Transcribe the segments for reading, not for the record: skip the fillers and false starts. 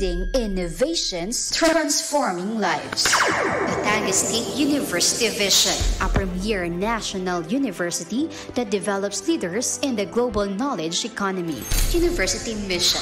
leading innovations, transforming lives. Batangas State University Vision, a premier national university that develops leaders in the global knowledge economy. University Mission,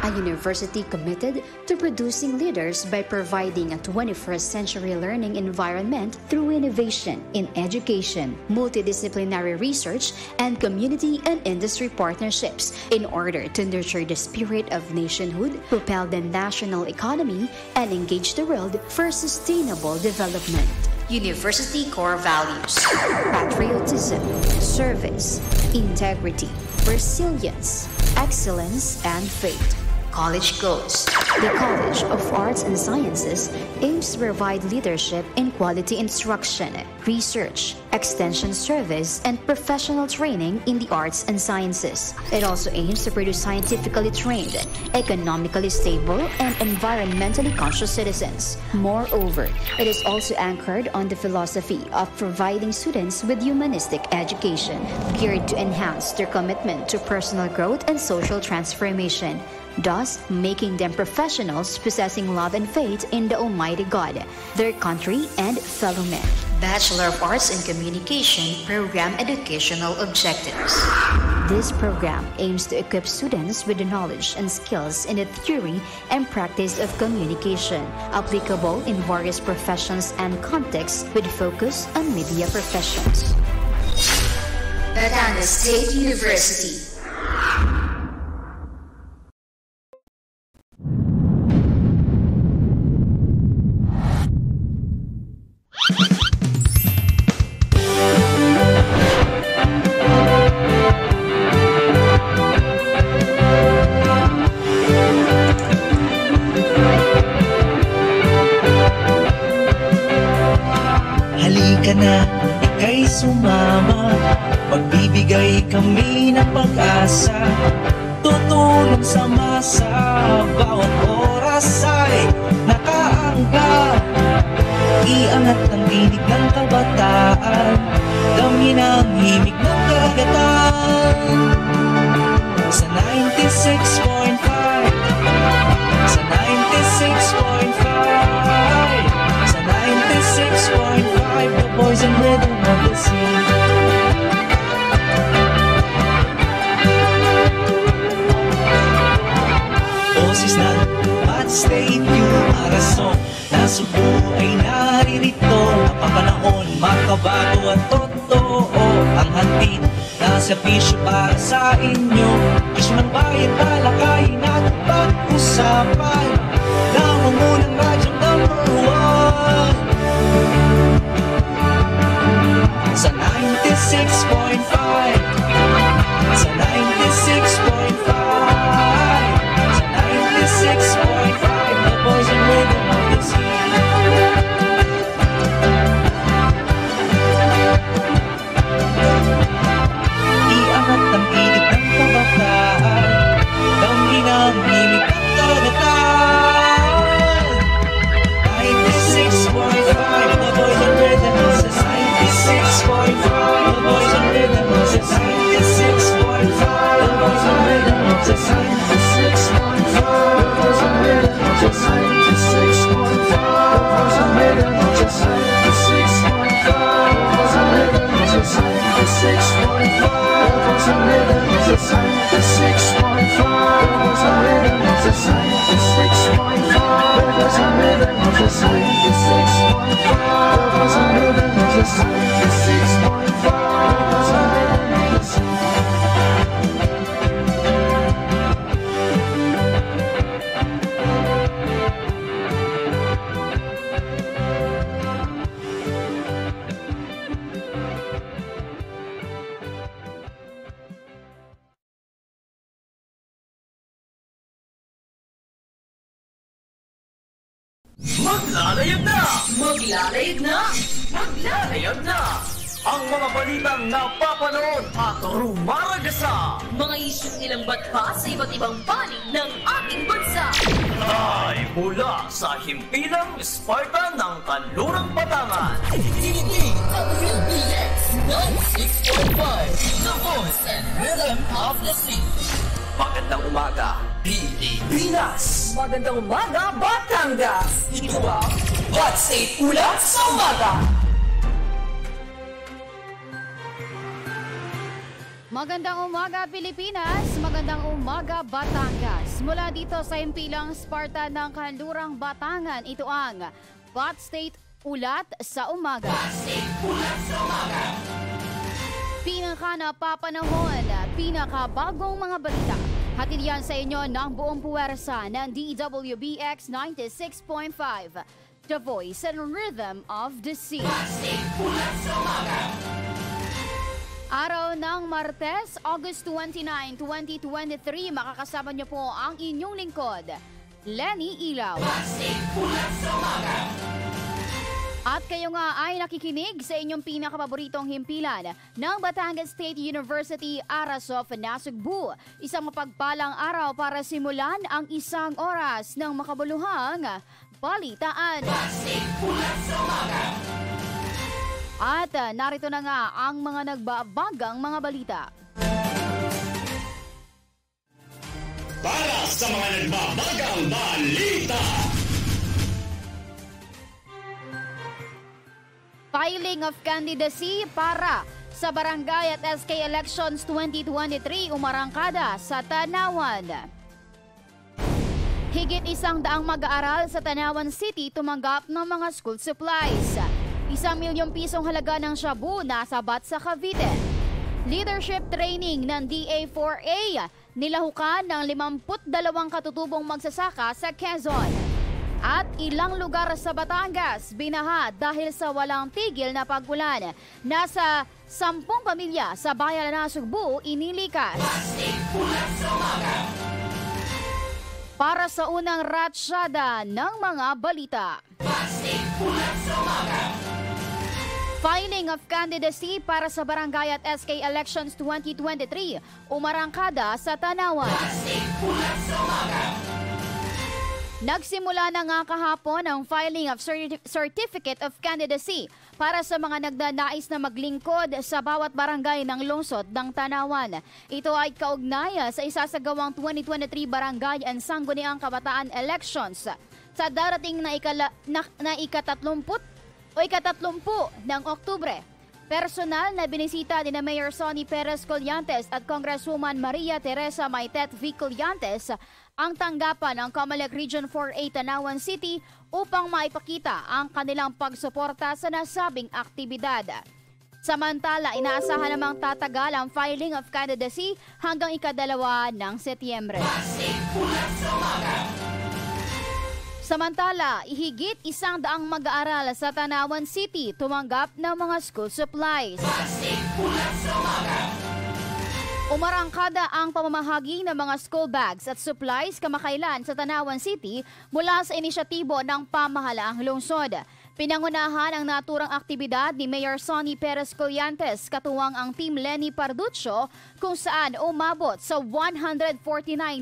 a university committed to producing leaders by providing a 21st century learning environment through innovation in education, multidisciplinary research, and community and industry partnerships in order to nurture the spirit of nationhood, propel the national economy, and engage the world for sustainable development. University core values: patriotism, service, integrity, resilience, excellence, and faith. College goals. The College of Arts and Sciences aims to provide leadership in quality instruction, research, extension service, and professional training in the arts and sciences. It also aims to produce scientifically trained, economically stable, and environmentally conscious citizens. Moreover, it is also anchored on the philosophy of providing students with humanistic education, geared to enhance their commitment to personal growth and social transformation, thus making them professionals possessing love and faith in the Almighty God, their country, and fellow men. Bachelor of Arts in Communication program educational objectives. This program aims to equip students with the knowledge and skills in the theory and practice of communication, applicable in various professions and contexts with focus on media professions. Batangas State University. Halika na, ika'y sumama, magbibigay kami ng pag-asa, tutulong sa masa, bawat oras ay nakaangka. Iangat ang tinig ng kabataan, dami ng himig ng karagatan. Sa 96.5, sa 96.5, sa 96.5, the boys and rhythm of the sea. Boses ng Bat State U, arason na Subo ay naririto. Napapanahon, makabago at totoo ang hatid na serbisyo para sa inyo. Isyo ng bayan, talakayin at pag-usapan, nangungunang radyong #1 sa 96.5, sa 96.5, sa 96.5, the boys and rhythm of the sea. Iangat ang tinig ng kabataan, damhin ang himig ng karagatan. 96.5, the boys and rhythm of the sea. 96.5, the boys and rhythm of the sea. 96.5, the boys and rhythm of the sea. 96.5, the boys and rhythm of the sea. 96.5, the boys and rhythm of the sea. 96.5, the boys and rhythm of the sea. 96.5, the boys and rhythm of the sea. 96.5, the boys and rhythm of the sea. 96.5, the boys and rhythm of the sea. 96.5, the boys and rhythm of the sea. 96.5, the boys and rhythm of the sea. Maglalayag na! Maglalayag na! Maglalayag na! Ang mga balitang napapanood at rumaragasa. Mga isyong nilambat pa sa iba't ibang panig ng ating bansa. Ay mula sa himpilang Sparta ng Kanlurang Batangan. Ini ang RBX 96.5, the voice and rhythm of the sea. Magandang umaga, Pilipinas! Magandang umaga, Batangas! Ito ang Hot State Ulat sa Umaga! Magandang umaga, Pilipinas! Magandang umaga, Batangas! Mula dito sa himpilang Sparta ng Kanlurang Batangan, ito ang Hot State Ulat sa Umaga. Hot State Ulat sa Umaga! Pinaka-napapanahon, pinaka-bagong mga balita. Hatid yan sa inyo ng buong puwersa ng DWBX 96.5, The Voice and Rhythm of the Sea. Hot State Ulat sa Umaga! Araw ng Martes, August 29, 2023, makakasama niyo po ang inyong lingkod, Lenny Ilaw. Hot State Ulat sa Umaga! At kayo nga ay nakikinig sa inyong pinakapaboritong himpilan ng Batangas State University Aras of Nasugbu. Isang mapagpalang araw para simulan ang isang oras ng makabuluhang balitaan. Hot State Ulat sa Umaga! At narito na nga ang mga nagbabagang mga balita. Para sa mga nagbabagang balita. Filing of candidacy para sa Barangay at SK Elections 2023 umarangkada sa Tanawan. Higit 100 mag-aaral sa Tanawan City tumanggap ng mga school supplies. 1 milyong pisong halaga ng shabu nasabat sa Cavite. Leadership training ng DA4A nilahukan ng 52 katutubong magsasaka sa Quezon. At ilang lugar sa Batangas binaha dahil sa walang tigil na pag-ulan. Nasa 10 pamilya sa bayan ng Nasugbu inilikas. Para sa unang ratsyada ng mga balita. Filing of candidacy para sa Barangay at SK Elections 2023 umarangkada sa Tanawan. Nagsimula na nga kahapon ang filing of Certificate of Candidacy para sa mga nagnanais na maglingkod sa bawat barangay ng lungsod ng Tanawan. Ito ay kaugnay sa isasagawang 2023 Barangay and Sangguniang Kabataan Elections sa darating na ika-30 ng Oktubre. Personal na binisita ni na Mayor Sonny Perez Collantes at Congresswoman Maria Teresa Maitet V. Collantes ang tanggapan ng Comelec Region 4A Tanawan City upang maipakita ang kanilang pagsuporta sa nasabing aktibidad. Samantala, inaasahan namang tatagal ang filing of candidacy hanggang ika-2 ng Setyembre. Samantala, ihigit 100 mag-aaral sa Tanawan City tumanggap ng mga school supplies. Umarangkada ang pamamahagi ng mga school bags at supplies kamakailan sa Tanawan City mula sa inisyatibo ng pamahalaang lungsod. Pinangunahan ang naturang aktibidad ni Mayor Sonny Perez Collantes katuwang ang Team Lenny Parduccio kung saan umabot sa 149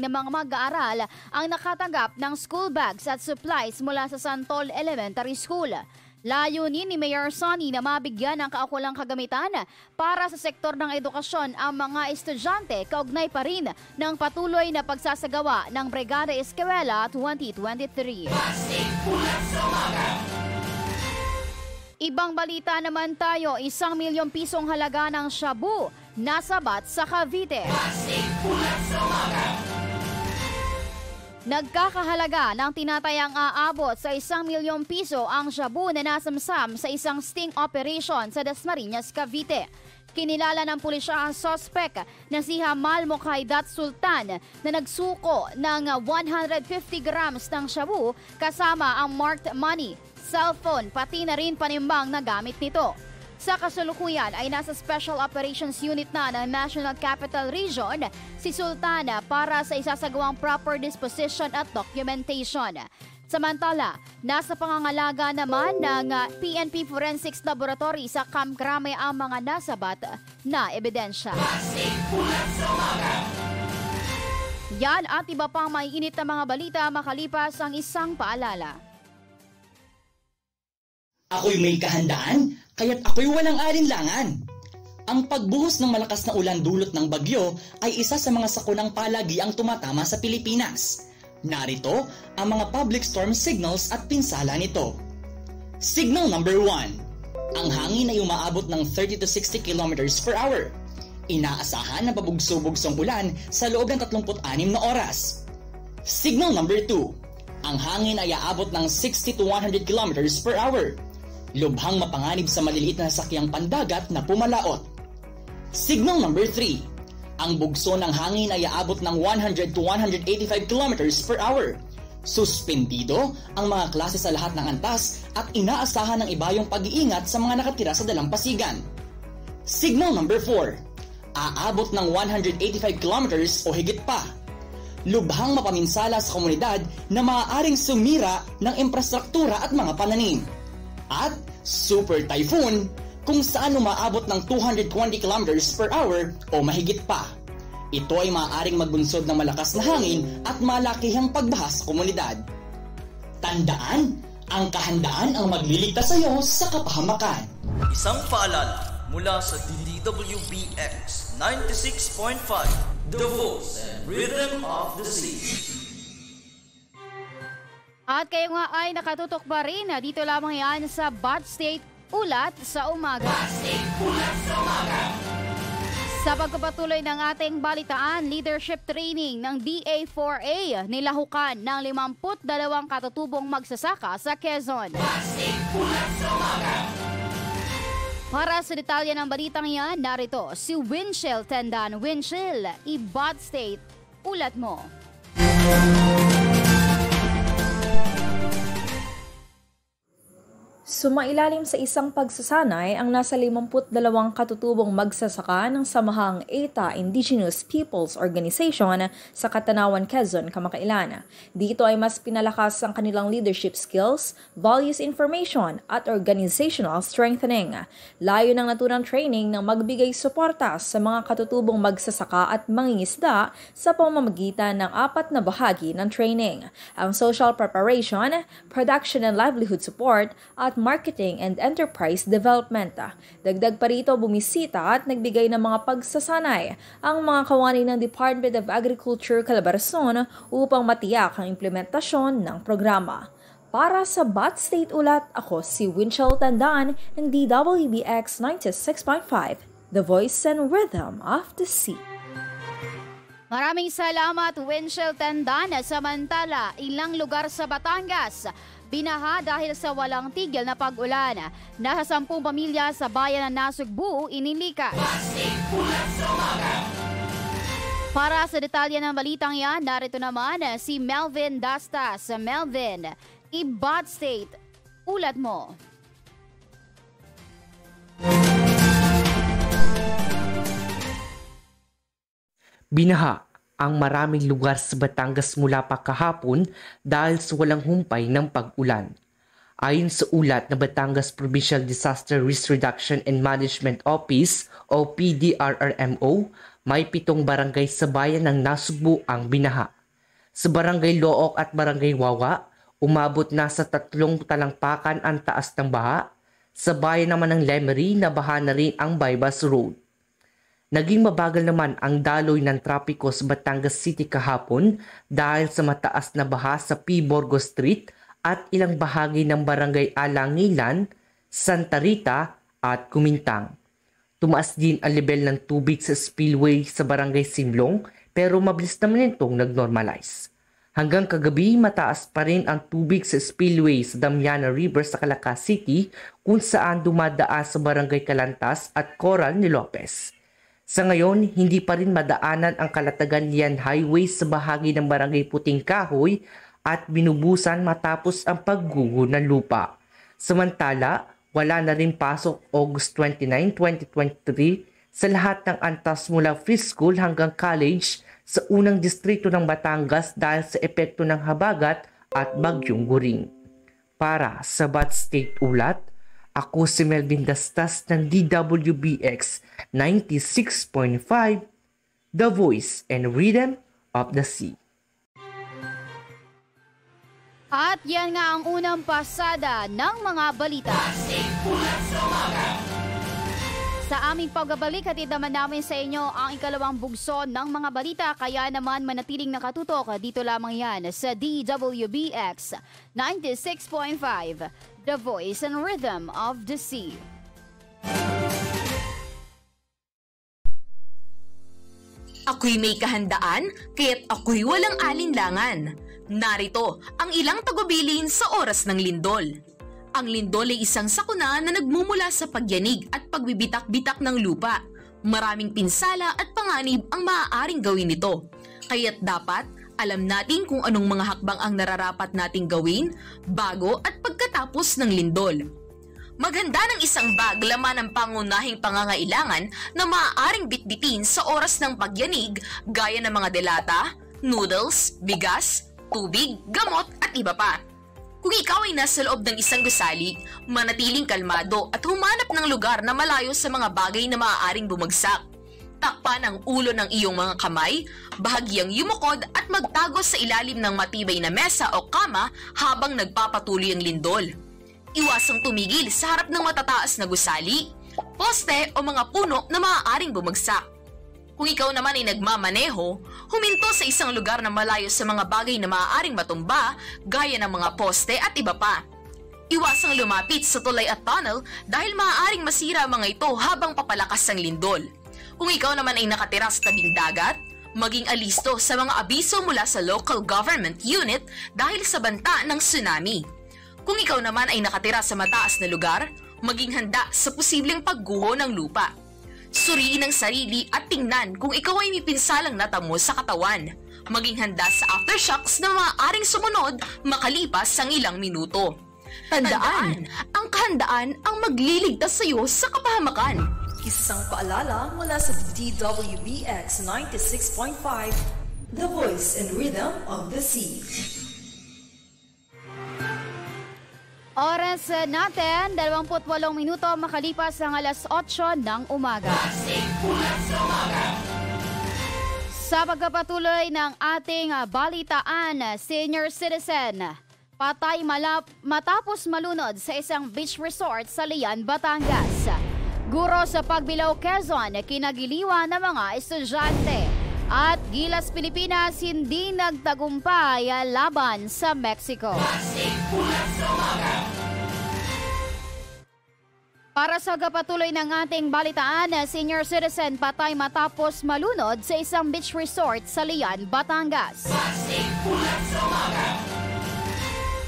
na mga mag-aaral ang nakatanggap ng school bags at supplies mula sa Santol Elementary School. Layunin ni Mayor Sonny na mabigyan ng kaukulang kagamitan para sa sektor ng edukasyon ang mga estudyante kaugnay pa rin ng patuloy na pagsasagawa ng Brigada Eskwela 2023. Ibang balita naman tayo, 1 milyong pisong halaga ng shabu nasabat sa Cavite. Nagkakahalaga ng tinatayang aabot sa 1 milyong piso ang shabu na nasamsam sa isang sting operation sa Dasmariñas, Cavite. Kinilala ng pulisya ang suspect na si Hamal Mokhaidat Sultan na nagsuko ng 150 grams ng shabu kasama ang marked money, cellphone pati na rin panimbang na gamit nito. Sa kasalukuyan ay nasa Special Operations Unit na ng National Capital Region si Sultana para sa isasagawang proper disposition at documentation. Samantala, nasa pangangalaga naman ng PNP Forensics Laboratory sa Camp Crame ang mga nasabat na ebidensya. Yan at iba pang maiinit na mga balita makalipas ang isang paalala. Ako'y may kahandaan, kaya't ako'y walang alinlangan. Ang pagbuhos ng malakas na ulan dulot ng bagyo ay isa sa mga sakunang palagiang tumatama sa Pilipinas. Narito ang mga public storm signals at pinsala nito. Signal number 1. Ang hangin ay umaabot ng 30 to 60 kilometers per hour. Inaasahan na pabugso-bugsong ulan sa loob ng 36 na oras. Signal number 2. Ang hangin ay aabot ng 60 to 100 kilometers per hour. Lubhang mapanganib sa maliliit na sasakyang pandagat na pumalaot. Signal number 3. Ang bugso ng hangin ay aabot ng 100 to 185 kilometers per hour. Suspendido ang mga klase sa lahat ng antas at inaasahan ng ibayong pag-iingat sa mga nakatira sa dalampasigan. Signal number 4. Aabot ng 185 kilometers o higit pa. Lubhang mapaminsala sa komunidad na maaaring sumira ng infrastruktura at mga pananim. At super typhoon kung saan umaabot ng 220 kilometers per hour o mahigit pa. Ito ay maaaring magbunsod ng malakas na hangin at malakihang pagbaha sa komunidad. Tandaan, ang kahandaan ang magliligtas sa iyo sa kapahamakan. Isang paalala mula sa DWBX 96.5, The Voice and Rhythm of the Sea. At kayo nga ay nakatutok pa rin dito lamang yan sa Bat State Ulat sa Umaga. Sa pagpapatuloy ng ating balitaan, leadership training ng DA4A nilahukan ng 52 katutubong magsasaka sa Quezon. Para sa detalye ng balitang yan, narito si Winchell Tendan. Winchell, i-Bat State Ulat mo. Sumailalim sa isang pagsasanay ang nasa 52 katutubong magsasaka ng samahang ETA Indigenous Peoples Organization sa Catanawan, Quezon, kamakailan. Dito ay mas pinalakas ang kanilang leadership skills, values information at organizational strengthening. Layo ng naturang training ng magbigay suporta sa mga katutubong magsasaka at mangingisda sa pamamagitan ng 4 na bahagi ng training: ang social preparation, production and livelihood support, at marketing and enterprise development. Dagdag pa rito, bumisita at nagbigay ng mga pagsasanay ang mga kawani ng Department of Agriculture Calabarzon upang matiyak ang implementasyon ng programa. Para sa Bat State Ulat, ako si Winchell Tandan ng DWBX 96.5, The Voice and Rhythm of the Sea. Maraming salamat, Winchell Tandan. Samantala, ilang lugar sa Batangas binaha dahil sa walang tigil na pag-ulan. Nasa 10 pamilya sa bayan ng Nasugbu inilikas. Para sa detalye ng balitang yan, narito naman si Melvin Dastas. Melvin, i-Bat State Ulat mo. Binaha ang maraming lugar sa Batangas mula pa kahapon dahil sa walang humpay ng pag-ulan. Ayon sa ulat na Batangas Provincial Disaster Risk Reduction and Management Office o PDRRMO, may 7 barangay sa bayan ng Nasugbu ang binaha. Sa Barangay Look at Barangay Wawa, umabot na sa 3 talampakan ang taas ng baha. Sa bayan naman ng Lemery, nabaha na rin ang Baybas Road. Naging mabagal naman ang daloy ng trapiko sa Batangas City kahapon dahil sa mataas na baha sa P. Borgo Street at ilang bahagi ng Barangay Alangilan, Santa Rita at Kumintang. Tumaas din ang level ng tubig sa spillway sa Barangay Simlong pero mabilis naman itong nag-normalize. Hanggang kagabi, mataas pa rin ang tubig sa spillway sa Damiana River sa Calacas City kung saan dumadaan sa Barangay Calantas at Coral ni Lopez. Sa ngayon, hindi pa rin madaanan ang Calatagan-Lian Highway sa bahagi ng Barangay Puting Kahoy at binubusan matapos ang pagguho ng lupa. Samantala, wala na rin pasok August 29, 2023 sa lahat ng antas mula preschool hanggang college sa unang distrito ng Batangas dahil sa epekto ng habagat at bagyong Guring. Para sa Bat State Ulat, ako si Melvin Dastas ng DWBX 96.5, The Voice and Rhythm of the Sea. At yan nga ang unang pasada ng mga balita. Sa aming pagbabalik, hatid naman namin sa inyo ang ikalawang bugso ng mga balita. Kaya naman manatiling nakatutok dito lamang yan sa DWBX 96.5, The Voice and Rhythm of the Sea. Ako'y may kahandaan, kaya't ako'y walang alinlangan. Narito ang ilang tagubilin sa oras ng lindol. Ang lindol ay isang sakuna na nagmumula sa pagyanig at pagbibitak-bitak ng lupa. Maraming pinsala at panganib ang maaaring gawin nito. Kaya't dapat alam natin kung anong mga hakbang ang nararapat nating gawin bago at pagkatapos ng lindol. Maghanda ng isang bag laman ang pangunahing pangangailangan na maaaring bitbitin sa oras ng pagyanig gaya ng mga delata, noodles, bigas, tubig, gamot at iba pa. Kung ikaw ay nasa loob ng isang gusali, manatiling kalmado at humanap ng lugar na malayo sa mga bagay na maaaring bumagsak. Takpan ang ulo ng iyong mga kamay, bahagyang yumukod at magtago sa ilalim ng matibay na mesa o kama habang nagpapatuloy ang lindol. Iwasang tumigil sa harap ng matataas na gusali, poste o mga puno na maaaring bumagsak. Kung ikaw naman ay nagmamaneho, huminto sa isang lugar na malayo sa mga bagay na maaaring matumba gaya ng mga poste at iba pa. Iwasang lumapit sa tulay at tunnel dahil maaaring masira ang mga ito habang papalakas ang lindol. Kung ikaw naman ay nakatira sa tabing dagat, maging alisto sa mga abiso mula sa local government unit dahil sa banta ng tsunami. Kung ikaw naman ay nakatira sa mataas na lugar, maging handa sa posibleng pagguho ng lupa. Suriin ang sarili at tingnan kung ikaw ay may pinsalang natamo sa katawan. Maging handa sa aftershocks na maaaring sumunod makalipas ang ilang minuto. Tandaan, ang kahandaan ang magliligtas sa iyo sa kapahamakan. Isang paalala mula sa DWBX 96.5, The Voice and Rhythm of the Sea. Oras natin, 28 minuto makalipas ang alas 8 ng umaga. Sa pagpapatuloy ng ating balitaan, senior citizen, patay matapos malunod sa isang beach resort sa Lian, Batangas. Guro sa Pagbilao, Quezon, kinagiliwan ng mga estudyante. At Gilas, Pilipinas, hindi nagtagumpay laban sa Mexico. Para sa kapatuloy ng ating balitaan, senior citizen patay matapos malunod sa isang beach resort sa Lian, Batangas.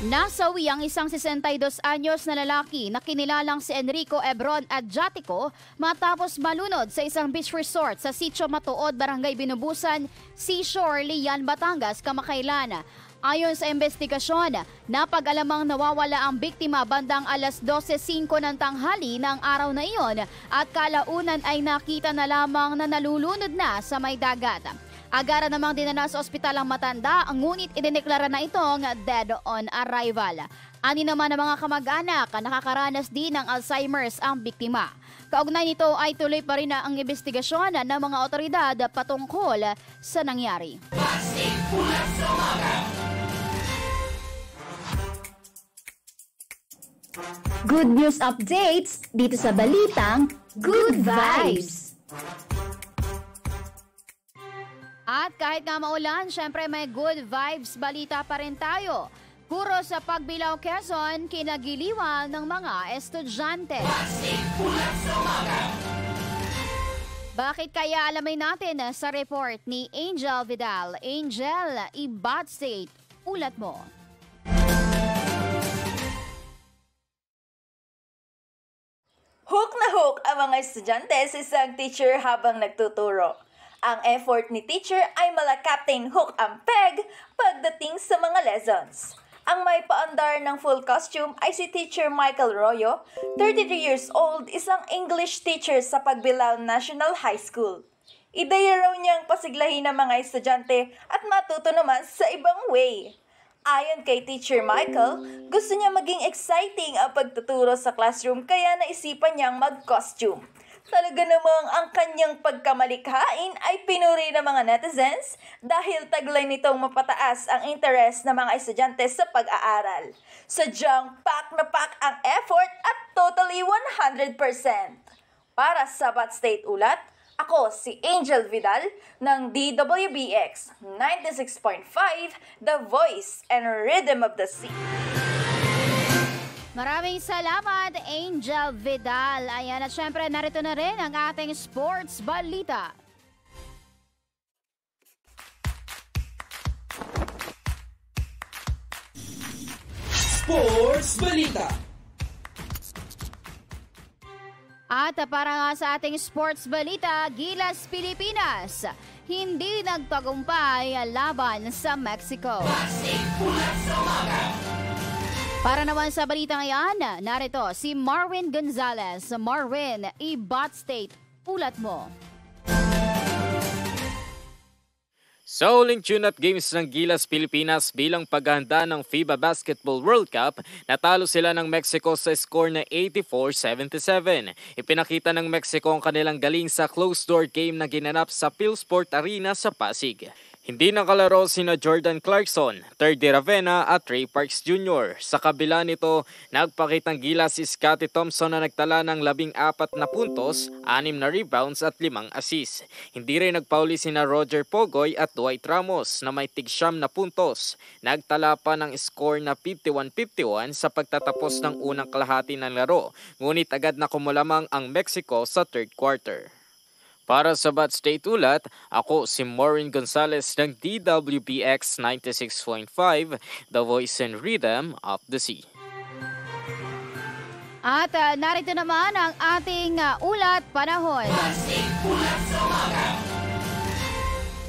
Nasawi ang isang 62 anyos na lalaki na kinilalang si Enrico Ebron Adjatico matapos malunod sa isang beach resort sa Sitio Matuod, Barangay Binubusan, Seashore, Lian, Batangas, kamakailan. Ayon sa investigasyon, napag-alamang nawawala ang biktima bandang alas 12:05 ng tanghali ng araw na iyon at kalaunan ay nakita na lamang na nalulunod na sa may dagat. Agara namang dinala sa ospital ang matanda, ngunit idineklara na itong dead on arrival. Ani naman ng mga kamag-anak, nakakaranas din ng Alzheimer's ang biktima. Kaugnay nito ay tuloy pa rin ang investigasyon ng mga otoridad patungkol sa nangyari. Good news updates dito sa Balitang Good Vibes. At kahit nga maulan, syempre may good vibes balita pa rin tayo. Guro sa Pagbilao, Quezon, kinagiliwan ng mga estudyante. Bakit kaya alamin natin sa report ni Angel Vidal? Angel, Ibat State, ulat mo. Hook na hook ang mga estudyante sa isang teacher habang nagtuturo. Ang effort ni teacher ay mala-Captain Hook ang peg pagdating sa mga lessons. Ang may paandar ng full costume ay si Teacher Michael Royo, 33 years old, isang English teacher sa Pagbilao National High School. Idaya raw niyang pasiglahin ng mga estudyante at matuto naman sa ibang way. Ayon kay Teacher Michael, gusto niya maging exciting ang pagtuturo sa classroom kaya naisipan niyang mag-costume. Talaga namang ang kanyang pagkamalikhain ay pinuri ng mga netizens dahil taglay nitong mapataas ang interest ng mga estudyante sa pag-aaral. Sadyang pack na pack ang effort at totally 100%. Para sa Bat State Ulat, ako si Angel Vidal ng DWBX 96.5, The Voice and Rhythm of the Sea. Maraming salamat, Angel Vidal. Ayan, at syempre narito na rin ang ating sports balita. Sports balita. At para nga sa ating sports balita, Gilas Pilipinas hindi nagtagumpay laban sa Mexico. Para naman sa balita ngayon, narito si Marwin Gonzalez. Marwin, i-Bat State, ulat mo. Sa huling tune-up games ng Gilas Pilipinas bilang paghahanda ng FIBA Basketball World Cup, natalo sila ng Mexico sa score na 84-77. Ipinakita ng Mexico ang kanilang galing sa closed-door game na ginanap sa Philsport Arena sa Pasig. Hindi nakalaro sina Jordan Clarkson, Terdy Ravena at Ray Parks Jr. Sa kabila nito, nagpakitang Gilas si Scottie Thompson na nagtala ng 14 na puntos, 6 na rebounds at 5 assists. Hindi rin nagpauli sina Roger Pogoy at Dwight Ramos na may tig-siyam na puntos. Nagtala pa ng score na 51-51 sa pagtatapos ng unang kalahati ng laro, ngunit agad na kumulamang ang Mexico sa third quarter. Para sa Bat State Ulat, ako si Maureen Gonzalez ng DWBX 96.5, The Voice and Rhythm of the Sea. At narito naman ang ating ulat panahon.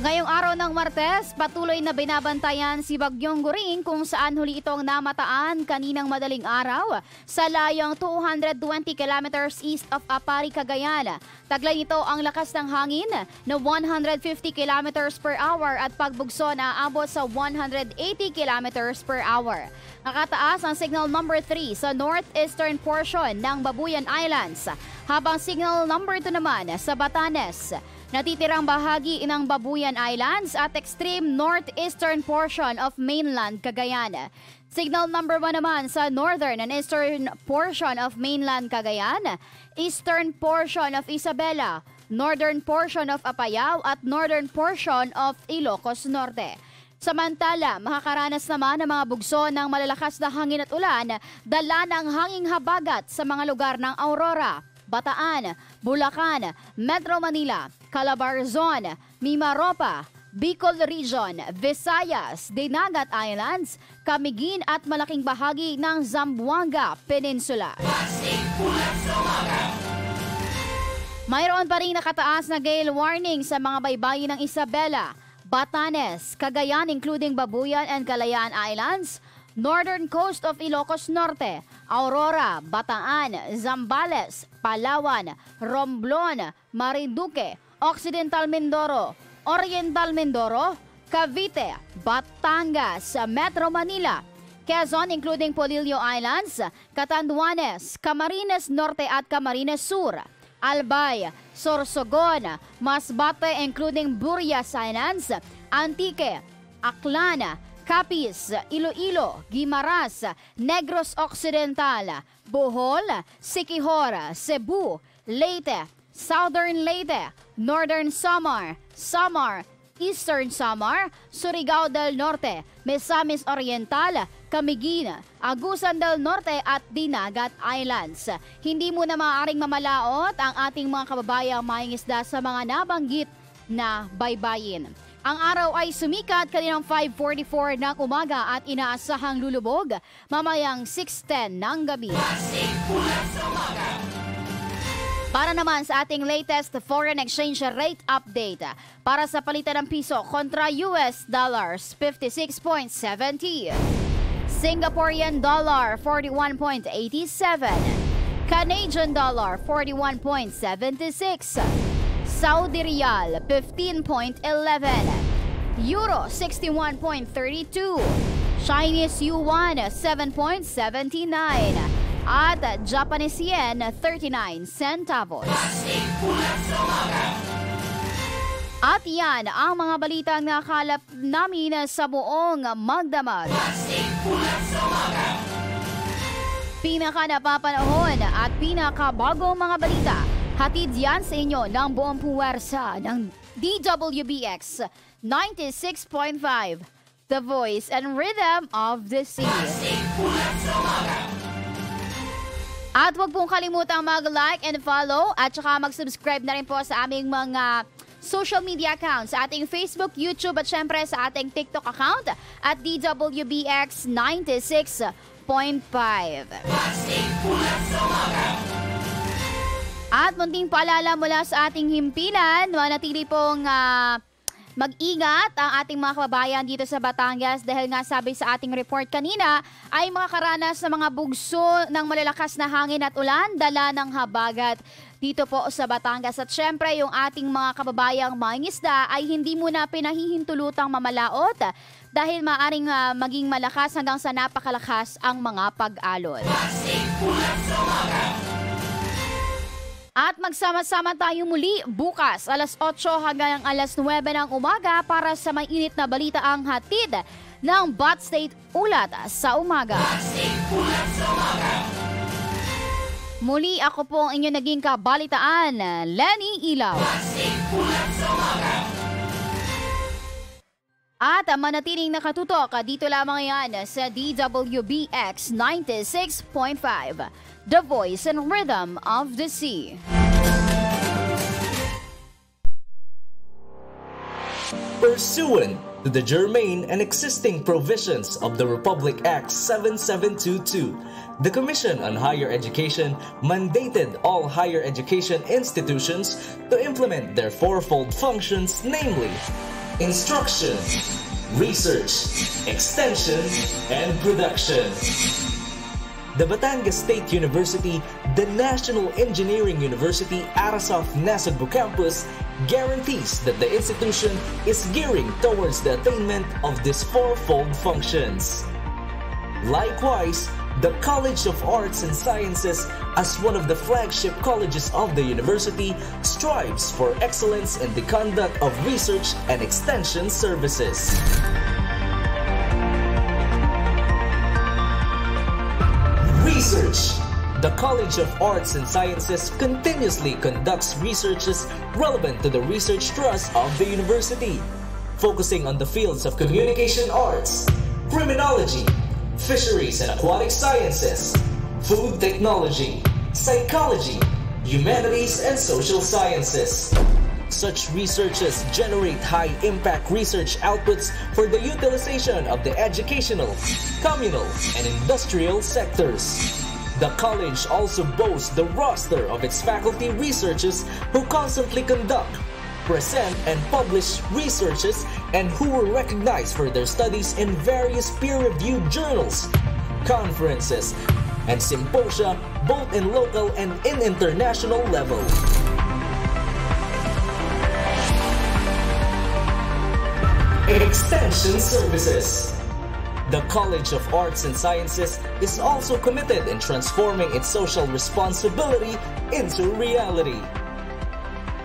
Ngayong araw ng Martes, patuloy na binabantayan si Bagyong Goring kung saan huli itong namataan kaninang madaling araw sa layong 220 kilometers east of Apari, Cagayan. Taglay nito ang lakas ng hangin na 150 kilometers per hour at pagbugso na aabot sa 180 kilometers per hour. Nakataas ang signal number 3 sa northeastern portion ng Babuyan Islands, habang signal number 2 naman sa Batanes. Natitirang bahagi ng Babuyan Islands at extreme northeastern portion of mainland Cagayan. Signal number 1 naman sa northern and eastern portion of mainland Cagayan, eastern portion of Isabela, northern portion of Apayao at northern portion of Ilocos Norte. Samantala, makakaranas naman ng mga bugso ng malalakas na hangin at ulan, dala ng hanging habagat sa mga lugar ng Aurora, Bataan, Bulacan, Metro Manila, Calabarzon, Mimaropa, Bicol Region, Visayas, Dinagat Islands, Camiguin at malaking bahagi ng Zamboanga Peninsula. Mayroon pa rin nakataas na gale warning sa mga baybayin ng Isabela, Batanes, Cagayan including Babuyan and Kalayaan Islands, northern coast of Ilocos Norte, Aurora, Bataan, Zambales, Palawan, Romblon, Marinduque, Occidental Mindoro, Oriental Mindoro, Cavite, Batangas, Metro Manila, Quezon including Polillo Islands, Catanduanes, Camarines Norte at Camarines Sur, Albay, Sorsogon, Masbate including Burias Islands, Antique, Aklan, Capiz, Iloilo, Guimaras, Negros Occidental, Bohol, Siquijor, Cebu, Leyte, Southern Leyte, Northern Samar, Samar, Eastern Samar, Surigao del Norte, Misamis Oriental, Camiguin, Agusan del Norte at Dinagat Islands. Hindi mo na maaaring mamalaot ang ating mga kababayang mangingisda sa mga nabanggit na baybayin. Ang araw ay sumikat kaninang 5:44 ng umaga at inaasahang lulubog mamayang 6:10 ng gabi. Para naman sa ating latest foreign exchange rate update, para sa palitan ng piso kontra US dollars 56.70, Singaporean dollar 41.87, Canadian dollar 41.76, Saudi Riyal 15.11, Euro 61.32, Chinese Yuan 7.79, at Japanese Yen 39 centavos. At yan ang mga balitang nakalap namin sa buong magdamag. Pinaka napapanahon at pinakabagong mga balita Hatid yan sa inyo ng buong puwersa ng DWBX 96.5, The Voice and Rhythm of the Sea. At huwag pong kalimutang mag-like and follow at saka mag-subscribe na rin po sa aming mga social media accounts, sa ating Facebook, YouTube at syempre sa ating TikTok account at DWBX 96.5. At munting paalala mula sa ating himpilan, manatili pong mag-ingat ang ating mga kababayan dito sa Batangas dahil nga sabi sa ating report kanina ay makakaranas ng mga bugso ng malalakas na hangin at ulan dala ng habagat dito po sa Batangas. At syempre yung ating mga kababayang mangingisda ay hindi muna pinahihintulutang mamalaot dahil maaring maging malakas hanggang sa napakalakas ang mga pag-alon. At magsama-sama tayo muli bukas alas 8 hanggang alas 9 ng umaga para sa may init na balita ang hatid ng Bat State Ulat sa Umaga. Muli ako po ang inyong naging kabalitaan, Lenny Ilaw. At manatiling nakatutok dito lamang yan sa DWBX 96.5, The Voice and Rhythm of the Sea. Pursuant to the germane and existing provisions of the Republic Act 7722, the Commission on Higher Education mandated all higher education institutions to implement their fourfold functions, namely instruction, research, extension, and production. The Batangas State University, the National Engineering University Arasof-Nasugbu Campus, guarantees that the institution is gearing towards the attainment of these fourfold functions. Likewise, the College of Arts and Sciences, as one of the flagship colleges of the university, strives for excellence in the conduct of research and extension services. Research. The College of Arts and Sciences continuously conducts researches relevant to the research thrust of the university, focusing on the fields of communication arts, criminology, fisheries and aquatic sciences, food technology, psychology, humanities and social sciences. Such researches generate high-impact research outputs for the utilization of the educational, communal, and industrial sectors. The college also boasts the roster of its faculty researchers who constantly conduct, present, and publish researches and who were recognized for their studies in various peer-reviewed journals, conferences, and symposia both in local and in international level. Extension Services. The College of Arts and Sciences is also committed in transforming its social responsibility into reality.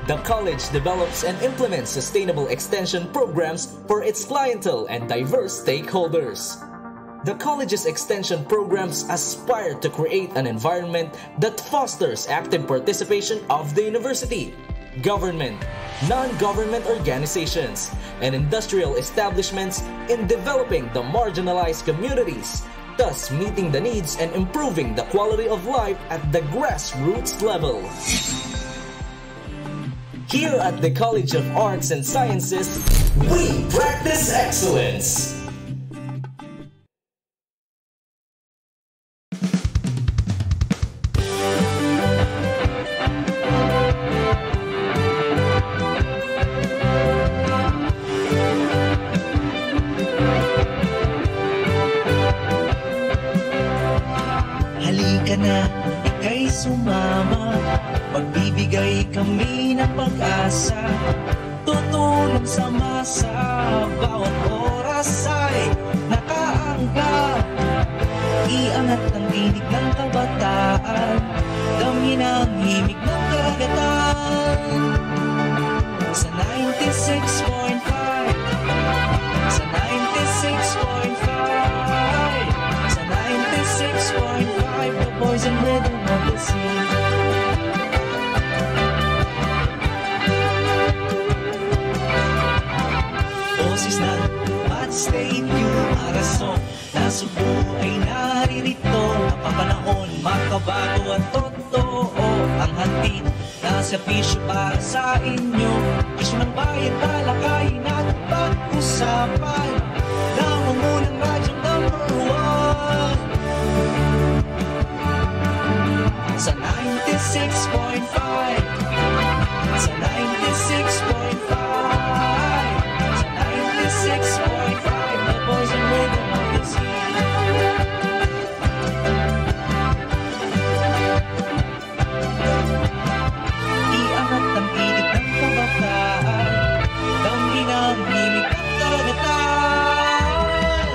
The college develops and implements sustainable extension programs for its clientele and diverse stakeholders. The college's extension programs aspire to create an environment that fosters active participation of the university, government, non-government organizations, and industrial establishments in developing the marginalized communities, thus meeting the needs and improving the quality of life at the grassroots level. Here at the College of Arts and Sciences, we practice excellence. Sumama, magbibigay kami ng pag-asa, tutulong sa masa, bawat oras ay nakaangga. Iangat ang tinig ng kabataan, dami ng himig ng karagatan. Sa 96.5, sa 96.5, sa 96.5, the Voice and Rhythm of the Sea. Stay tuned, ang rason na subo ay naririto. Napapanahon, makabago at totoo ang hatid na servisyo para sa inyo. Isyo ng bayan, talakayin at pag-usapan. Nangungunang radyong #1 sa 96.5. Sa 96.5. Sa 96.5. The voice and rhythm of the sea. Iangat ang init ng kabataan. Damhin ang himig ng karagatan.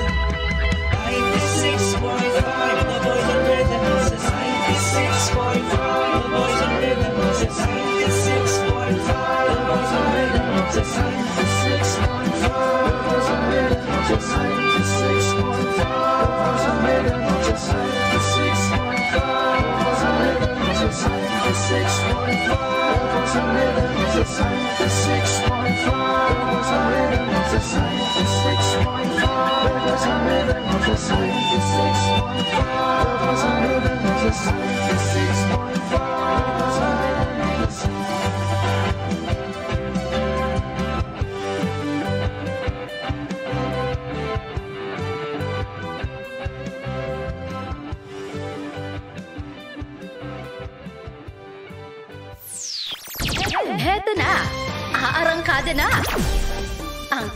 96.5. The voice and rhythm of the sea. 96.5. The voice and rhythm of the sea. 96.5. The voice and rhythm of the sea. 96.5. The voice and rhythm of the sea. 96.5. The voice and rhythm of the sea. 96.5. The voice and rhythm of the sea. 96.5. The voice and rhythm of the sea. 96.5. The voice and rhythm of the sea. 96.5. The voice and rhythm of the sea. 96.5. The voice and rhythm of the sea. 96.5. The voice and rhythm of the sea. Heto na, aarangkada na. Ang